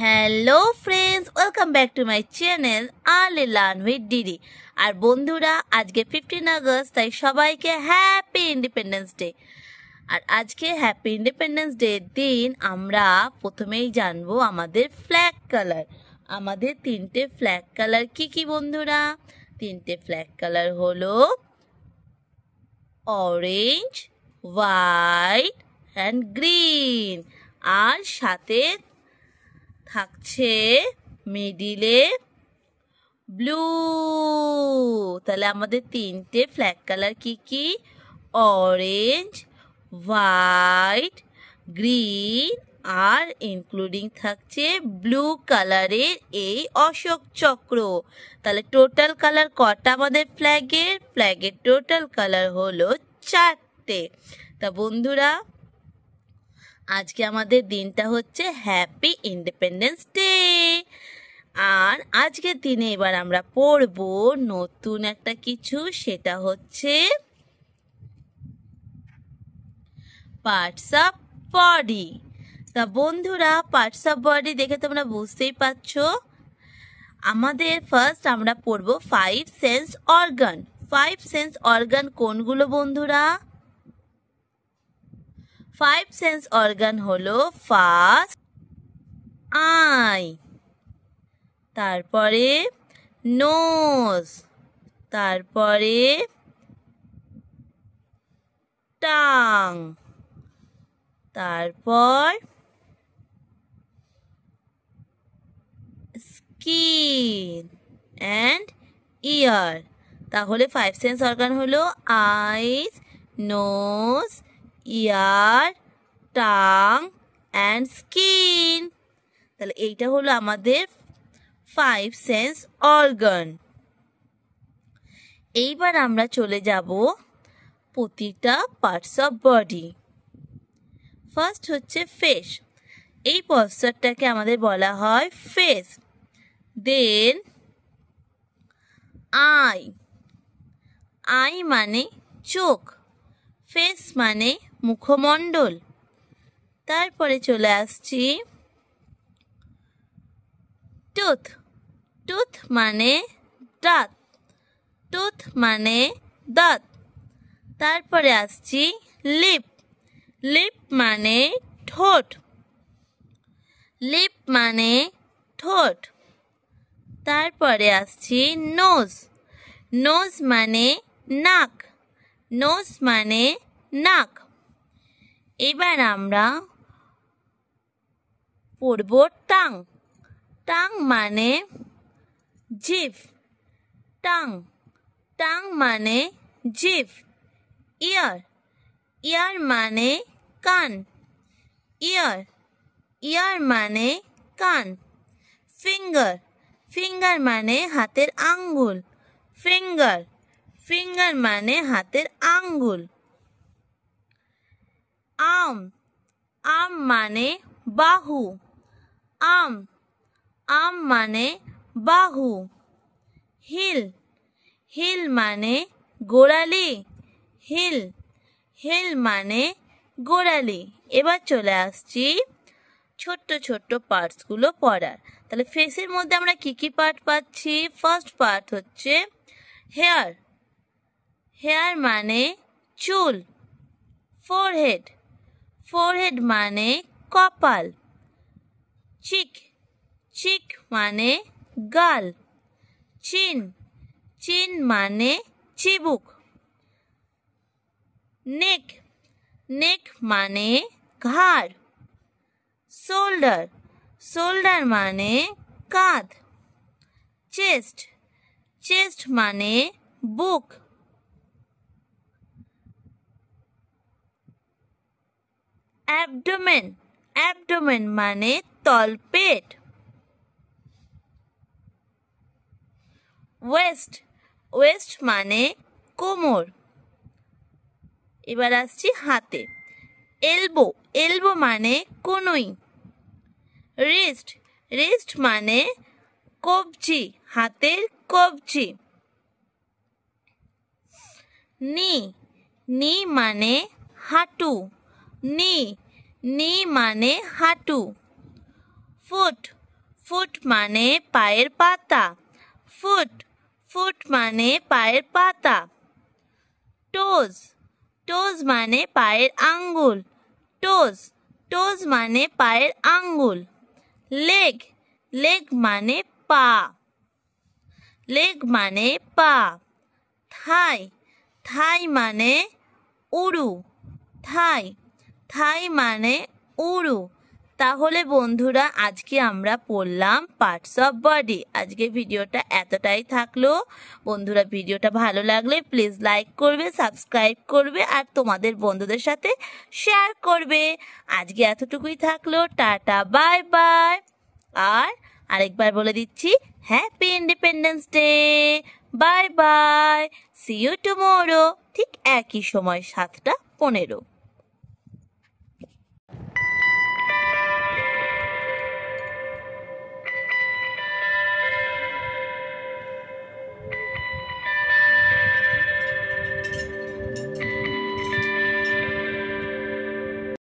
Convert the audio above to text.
Hello friends, welcome back to my channel early learn with DD. আর বন্ধুরা, আজকে 15 August, তাই সবাইকে হ্যাপি ইন্ডিপেন্ডেন্স ডে। আর আজকে হ্যাপি ইন্ডিপেন্ডেন্স ডে দিন আমরা প্রথমেই জানবো আমাদের ফ্ল্যাগ কালার। আমাদের তিনটে ফ্ল্যাগ কালার কি কি বন্ধুরা? তিনটে ফ্ল্যাগ কালার হলো অরেঞ্জ, হোয়াইট অ্যান্ড গ্রিন। আর সাথে থাকছে মিডিলে ব্লু। তাহলে আমাদের তিনটে ফ্ল্যাগ কালার কি কি? অরেঞ্জ, হোয়াইট, গ্রিন, আর ইনক্লুডিং থাকছে ব্লু কালারের এই অশোক চক্র। তাহলে টোটাল কালার কটা আমাদের ফ্ল্যাগের টোটাল কালার হলো 4টে। তা বন্ধুরা, আজকে আমাদের দিনটা হচ্ছে হ্যাপি ইন্ডিপেন্ডেন্স ডে। আর আজকের দিনে এবার আমরা পড়ব নতুন একটা কিছু, সেটা হচ্ছে পার্টস অফ বডি। তা বন্ধুরা, পার্টস অফ বডি দেখে তোমরা বুঝতেই পারছো। আমাদের ফার্স্ট আমরা পড়ব 5 সেন্স অর্গান। 5 সেন্স অর্গান কোনগুলো বন্ধুরা? 5 সেন্স অর্গান হলো ফার্স্ট আই, তারপরে নোজ, তারপরে টাং, তারপর স্কিন অ্যান্ড ইয়ার। তাহলে 5 সেন্স অর্গান হলো eyes, nose, ear, tongue and skin. তাহলে এইটা হলো আমাদের 5 সেন্স অর্গান। এইবার আমরা চলে যাব প্রতিটা পার্টস অফ বডি। ফার্স্ট হচ্ছে ফেস। এই পশ্চারটাকে আমাদের বলা হয় ফেস। Then I. আই মানে চোখ, ফেস মানে মুখমণ্ডল। তারপরে চলে আসছি টুথ। টুথ মানে দাঁত, টুথ মানে দাঁত। তারপরে আসছি লিপ। লিপ মানে ঠোঁট, লিপ মানে ঠোঁট। তারপরে আসছি নোজ। নোজ মানে নাক, নোজ মানে নাক। এবার আমরা পড়ব টাং। টাং মানে জিভ, টাং, টাং মানে জিভ। ইয়ার। ইয়ার মানে কান, ইয়ার, ইয়ার মানে কান। ফিঙ্গার। ফিঙ্গার মানে হাতের আঙ্গুল, ফিঙ্গার, ফিঙ্গার মানে হাতের আঙ্গুল। আর্ম। আর্ম মানে বাহু, আর্ম, আর্ম মানে বাহু। হিল। হিল মানে গোড়ালি, হিল, হিল মানে গোড়ালি। এবার চলে আসছি ছোট্ট ছোট্ট পার্টসগুলো পড়ার। তাহলে ফেসের মধ্যে আমরা কি কি পার্ট পাচ্ছি? ফার্স্ট পার্ট হচ্ছে হেয়ার। হেয়ার মানে চুল। ফোরহেড। ফোরহেড মানে কপাল। চিক। চিক মানে গাল। চিন। চিন মানে চিবুক। নেক। নেক মানে ঘাড়। শোল্ডার। শোল্ডার মানে কাঁধ। চেস্ট। চেস্ট মানে বুক। অ্যাবডোমেন। অ্যাবডোমেন মানে তলপেট। ওয়েস্ট। ওয়েস্ট মানে কোমর। এবার আসছি হাতে। এলবো। এলবো মানে কনুই। রিস্ট। রিস্ট মানে কবজি, হাতের কবজি। নি। নি মানে হাঁটু, নি, নি মানে হাঁটু। ফুট। ফুট মানে পায়ের পাতা, ফুট, ফুট মানে পায়ের পাতা। টোজ, টোজ মানে পায়ের আঙ্গুল, টোজ, টোজ মানে পায়ের আঙ্গুল। লেগ, লেগ মানে পা, লেগ মানে পা। থাই, থাই মানে উরু, থাই, থাই মানে উরু। তাহলে বন্ধুরা আজকে আমরা পড়লাম পার্টস অফ বডি। আজকে ভিডিওটা এতটাই থাকলো। বন্ধুরা ভিডিওটা ভালো লাগলে প্লিজ লাইক করবে, সাবস্ক্রাইব করবে আর তোমাদের বন্ধুদের সাথে শেয়ার করবে। আজকে এতটুকুই থাকলো। Tata, bye bye. আর আরেকবার বলে দিচ্ছি, happy independence day. Bye bye, see you tomorrow. ঠিক একই সময় 7:15।